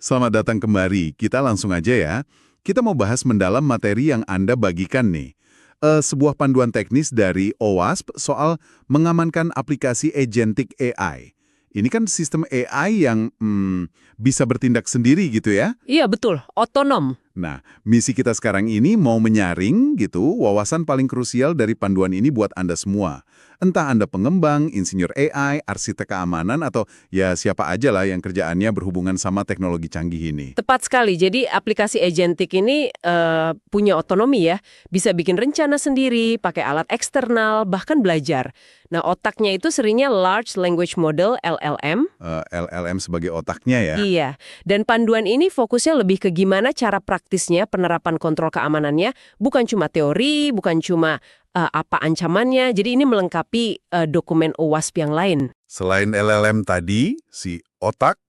Selamat datang kembali. Kita langsung aja ya. Kita mau bahas mendalam materi yang Anda bagikan nih. Sebuah panduan teknis dari OWASP soal mengamankan aplikasi agentic AI. Ini kan sistem AI yang bisa bertindak sendiri gitu ya. Iya betul, otonom. Nah, misi kita sekarang ini mau menyaring gitu wawasan paling krusial dari panduan ini buat Anda semua. Entah Anda pengembang, insinyur AI, arsitek keamanan, atau ya siapa aja lah yang kerjaannya berhubungan sama teknologi canggih ini. Tepat sekali. Jadi aplikasi agentic ini punya otonomi ya. Bisa bikin rencana sendiri, pakai alat eksternal, bahkan belajar. Nah otaknya itu seringnya Large Language Model, LLM. LLM sebagai otaknya ya. Iya. Dan panduan ini fokusnya lebih ke gimana cara praktisnya penerapan kontrol keamanannya. Bukan cuma teori, bukan cuma apa ancamannya. Jadi ini melengkapi dokumen OWASP yang lain. Selain LLM tadi, si otak,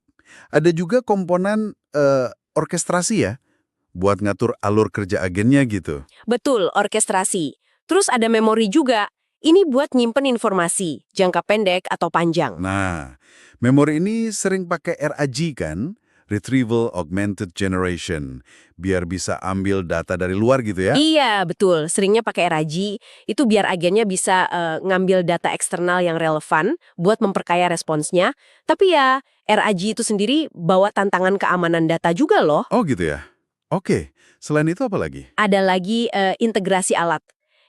ada juga komponen orkestrasi ya, buat ngatur alur kerja agennya gitu. Betul, orkestrasi. Terus ada memori juga. Ini buat nyimpen informasi, jangka pendek atau panjang. Nah, memori ini sering pakai RAG kan? Retrieval Augmented Generation, biar bisa ambil data dari luar gitu ya. Iya, betul. Seringnya pakai RAG, itu biar agennya bisa ngambil data eksternal yang relevan buat memperkaya responsnya. Tapi ya, RAG itu sendiri bawa tantangan keamanan data juga loh. Oh gitu ya? Oke, selain itu apa lagi? Ada lagi integrasi alat.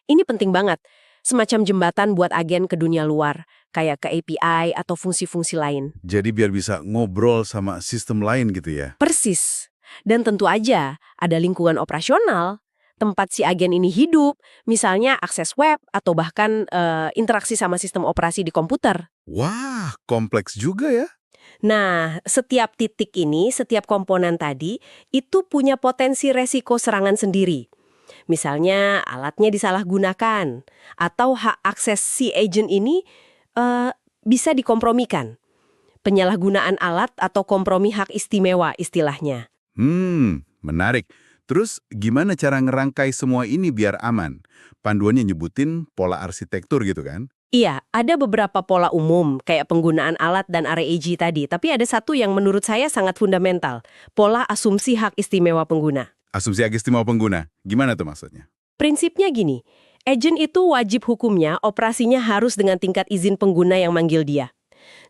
Ini penting banget. Semacam jembatan buat agen ke dunia luar, kayak ke API atau fungsi-fungsi lain. Jadi biar bisa ngobrol sama sistem lain gitu ya? Persis. Dan tentu aja ada lingkungan operasional, tempat si agen ini hidup, misalnya akses web atau bahkan interaksi sama sistem operasi di komputer. Wah, kompleks juga ya? Nah, setiap titik ini, setiap komponen tadi, itu punya potensi resiko serangan sendiri. Misalnya alatnya disalahgunakan, atau hak akses si agent ini bisa dikompromikan. Penyalahgunaan alat atau kompromi hak istimewa istilahnya. Menarik. Terus gimana cara ngerangkai semua ini biar aman? Panduannya nyebutin pola arsitektur gitu kan? Iya, ada beberapa pola umum, kayak penggunaan alat dan RAG tadi, tapi ada satu yang menurut saya sangat fundamental, pola asumsi hak istimewa pengguna. Asumsi hak istimewa pengguna. Gimana tuh maksudnya? Prinsipnya gini, agent itu wajib hukumnya operasinya harus dengan tingkat izin pengguna yang manggil dia.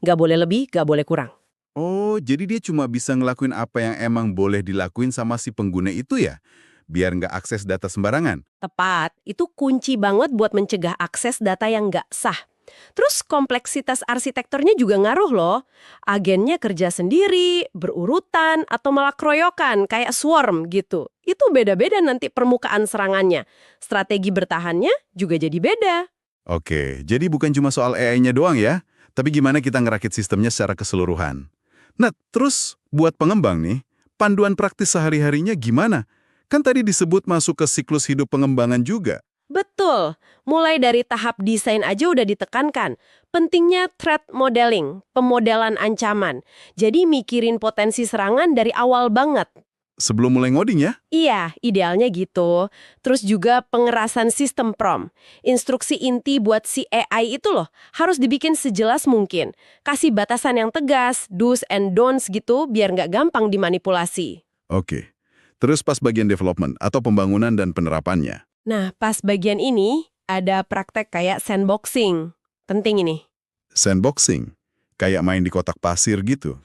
Nggak boleh lebih, nggak boleh kurang. Oh, jadi dia cuma bisa ngelakuin apa yang emang boleh dilakuin sama si pengguna itu ya? Biar nggak akses data sembarangan? Tepat, itu kunci banget buat mencegah akses data yang nggak sah. Terus kompleksitas arsitekturnya juga ngaruh loh. Agennya kerja sendiri, berurutan, atau malah keroyokan, kayak swarm gitu. Itu beda-beda nanti permukaan serangannya. Strategi bertahannya juga jadi beda. Oke, jadi bukan cuma soal AI-nya doang ya, tapi gimana kita ngerakit sistemnya secara keseluruhan. Nah, terus buat pengembang nih, panduan praktis sehari-harinya gimana? Kan tadi disebut masuk ke siklus hidup pengembangan juga. Betul, mulai dari tahap desain aja udah ditekankan. Pentingnya threat modeling, pemodelan ancaman. Jadi mikirin potensi serangan dari awal banget. Sebelum mulai ngoding ya? Iya, idealnya gitu. Terus juga pengerasan sistem prompt. Instruksi inti buat si AI itu loh, harus dibikin sejelas mungkin. Kasih batasan yang tegas, do's and don'ts gitu, biar nggak gampang dimanipulasi. Oke. Terus pas bagian development atau pembangunan dan penerapannya. Nah, pas bagian ini, ada praktek kayak sandboxing. Penting ini. Sandboxing. Kayak main di kotak pasir gitu.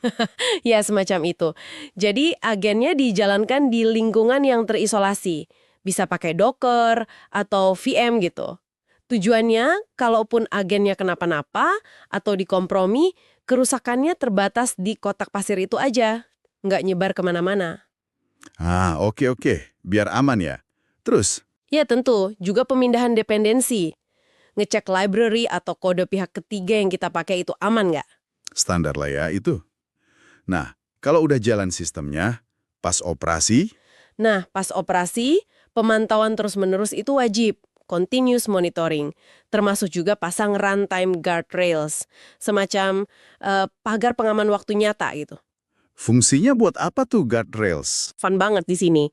Ya, semacam itu. Jadi, agennya dijalankan di lingkungan yang terisolasi. Bisa pakai Docker atau VM gitu. Tujuannya, kalaupun agennya kenapa-napa atau dikompromi, kerusakannya terbatas di kotak pasir itu aja. Nggak nyebar kemana-mana. Ah, oke. Biar aman ya. Terus, Ya tentu, juga pemindahan dependensi. Ngecek library atau kode pihak ketiga yang kita pakai itu aman nggak? standar lah ya itu. Nah, kalau udah jalan sistemnya, pas operasi, Nah, pas operasi, pemantauan terus-menerus itu wajib. Continuous monitoring. Termasuk juga pasang runtime guardrails. Semacam pagar pengaman waktu nyata gitu. fungsinya buat apa tuh guardrails? Fun banget di sini.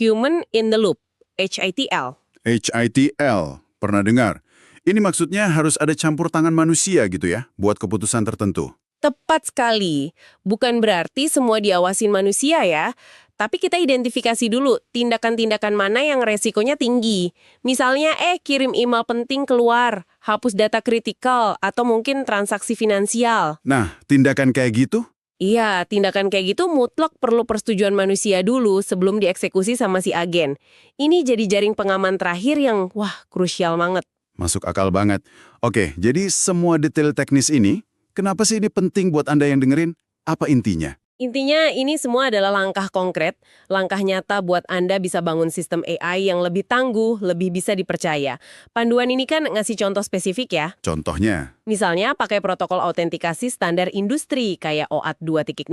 Human in the loop. HITL. HITL, pernah dengar? Ini maksudnya harus ada campur tangan manusia gitu ya, buat keputusan tertentu. Tepat sekali. Bukan berarti semua diawasin manusia ya. Tapi kita identifikasi dulu tindakan-tindakan mana yang resikonya tinggi. Misalnya, kirim email penting keluar, hapus data kritikal, atau mungkin transaksi finansial. Nah, tindakan kayak gitu? Iya, tindakan kayak gitu mutlak perlu persetujuan manusia dulu sebelum dieksekusi sama si agen. Ini jadi jaring pengaman terakhir yang, wah, krusial banget. Masuk akal banget. Oke, jadi semua detail teknis ini, kenapa sih ini penting buat Anda yang dengerin? Apa intinya? Intinya ini semua adalah langkah konkret, langkah nyata buat Anda bisa bangun sistem AI yang lebih tangguh, lebih bisa dipercaya. Panduan ini kan ngasih contoh spesifik ya. Contohnya, Misalnya pakai protokol autentikasi standar industri kayak OAuth 2.0,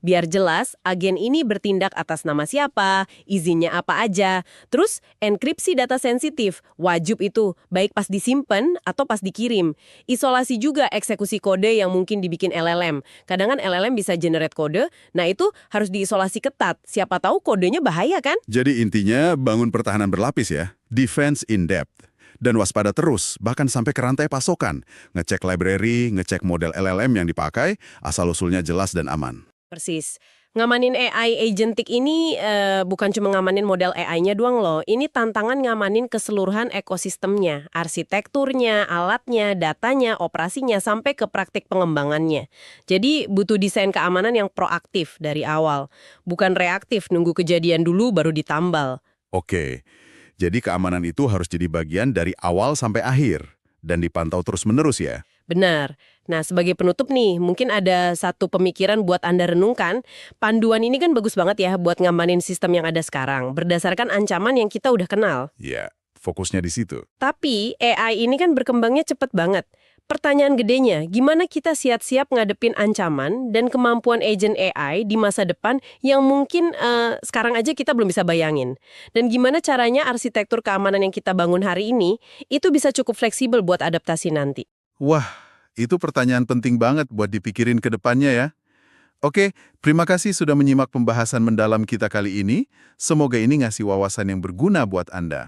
biar jelas agen ini bertindak atas nama siapa, izinnya apa aja. Terus enkripsi data sensitif, wajib itu, baik pas disimpan atau pas dikirim. Isolasi juga eksekusi kode yang mungkin dibikin LLM. Kadang kan LLM bisa generate kode, nah itu harus diisolasi ketat. Siapa tahu kodenya bahaya kan? jadi intinya bangun pertahanan berlapis ya, defense in depth. Dan waspada terus, bahkan sampai ke rantai pasokan. Ngecek library, ngecek model LLM yang dipakai, asal-usulnya jelas dan aman. Persis. Ngamanin AI agentic ini bukan cuma ngamanin model AI-nya doang loh. Ini tantangan ngamanin keseluruhan ekosistemnya, arsitekturnya, alatnya, datanya, operasinya, sampai ke praktik pengembangannya. Jadi butuh desain keamanan yang proaktif dari awal. Bukan reaktif, nunggu kejadian dulu baru ditambal. Oke, jadi keamanan itu harus jadi bagian dari awal sampai akhir. Dan dipantau terus-menerus ya. Benar. Nah, sebagai penutup nih, mungkin ada satu pemikiran buat Anda renungkan. Panduan ini kan bagus banget ya buat ngamanin sistem yang ada sekarang, berdasarkan ancaman yang kita udah kenal. Ya, fokusnya di situ. Tapi AI ini kan berkembangnya cepet banget. Pertanyaan gedenya, gimana kita siap-siap ngadepin ancaman dan kemampuan agent AI di masa depan yang mungkin sekarang aja kita belum bisa bayangin. Dan gimana caranya arsitektur keamanan yang kita bangun hari ini, itu bisa cukup fleksibel buat adaptasi nanti. Wah, itu pertanyaan penting banget buat dipikirin ke depannya ya. Oke, terima kasih sudah menyimak pembahasan mendalam kita kali ini. Semoga ini ngasih wawasan yang berguna buat Anda.